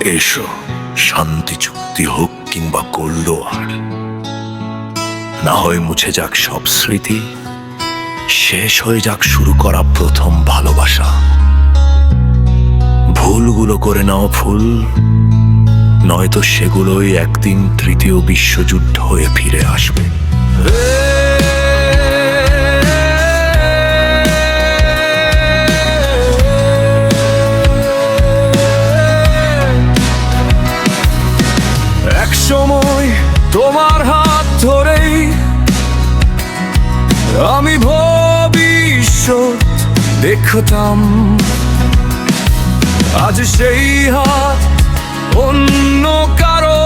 এসো, শান্তি চুক্তি হোক কিংবা গোল্ড ওয়ার, না হয় মুছে যাক সব স্মৃতি, শেষ হয়ে যাক শুরু করা প্রথম ভালোবাসা। ভুলগুলো করে নাও ফুল, নয়তো সেগুলোই একদিন তৃতীয় বিশ্বযুদ্ধ হয়ে ফিরে আসবে। এক সময় তোমার হাত ধরেই আমি ভবিষ্যৎ দেখতাম, আজ সেই হাত অন্য কারো,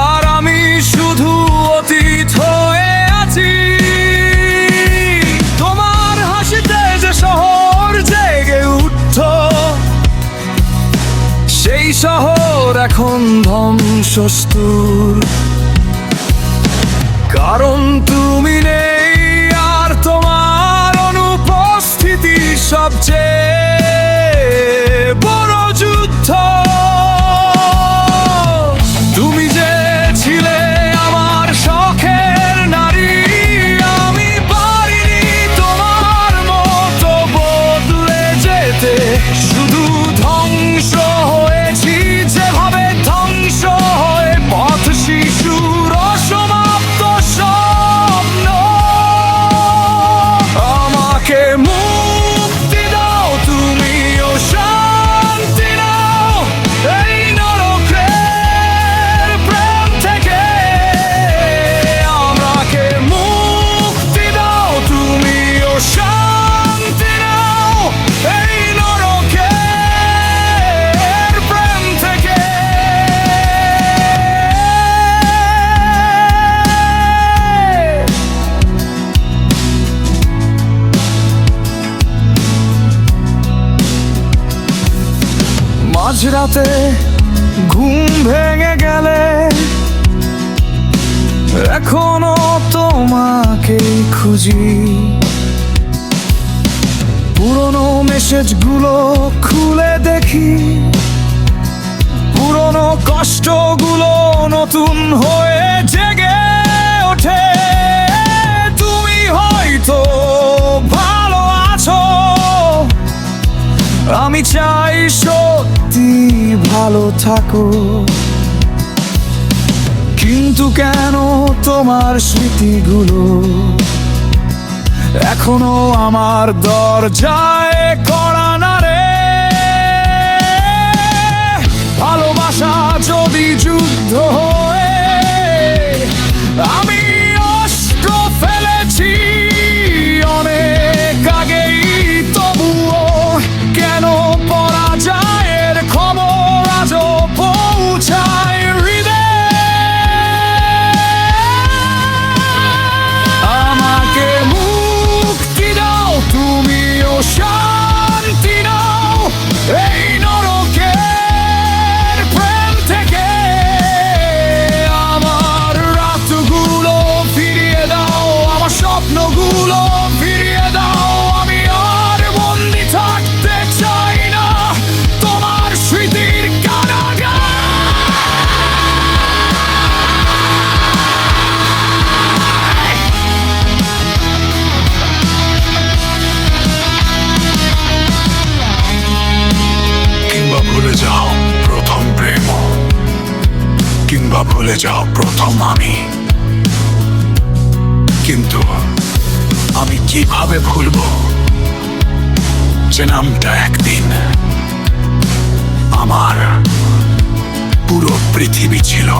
আর আমি শুধু অতীত হয়ে আছি। তোমার হাসিতে যে শহর জেগে উঠত, সেই শহর এখন ধ্বংসস্তূর, কারণ তুমি নেই আর তোমার অনুপস্থিতি সবচেয়ে বড় যুদ্ধ। তুমি যে ছিলে আমার শখের নারী, আমি পারিনি তোমার মতো বদলে যেতে, শুধু ধ্বংস হয়েছি যেভাবে ধ্বংস হয়ে পথ শিশুর অসমাপ্ত স্বপ্ন। আমাকে মুক্তি দাও তুমি, ও শান্তি নাও এই নরকের প্রেম থেকে। আমাকে মুক্তি দাও তুমি, ও শান্তি নাও এই নরকের প্রেম থেকে। মাঝরাতে ঘুম ভেঙে গেলে এখনো তোমাকে খুঁজি, পুরনো মেসেজগুলো খুলে দেখি, পুরনো কষ্টগুলো নতুন হয়ে জেগে ওঠে। তুমি হয়তো ভালো আছো, আমি চাই সত্যি ভালো থাকো, কিন্তু কেন তোমার স্মৃতিগুলো এখনো আমার দরজায় কড়া নাড়ে। ভালোবাসা যদি যুদ্ধ হয়ে আমি অস্ত্র ফেলেছি অনেক আগেই, তবুও কেন পরাজয়ের খবর আজও পৌঁছায় হৃদয়ে। আমাকে মুক্তি দাও তুমি, ও শান্তি নাও এই নরকের প্রেম থেকে। আমার রাতগুলো ফিরিয়ে দাও, আমার স্বপ্নগুলো ফিরিয়ে দাও, আমি আর বন্দি থাকতে চাই না তোমার স্মৃতির কারাগারে। কিংবা ভুলে যাও প্রথম প্রেম, কিংবা ভুলে যাও প্রথম আমি, কিন্তু আমি কিভাবে ভুলবো যে নামটা একদিন আমার পুরো পৃথিবী ছিল।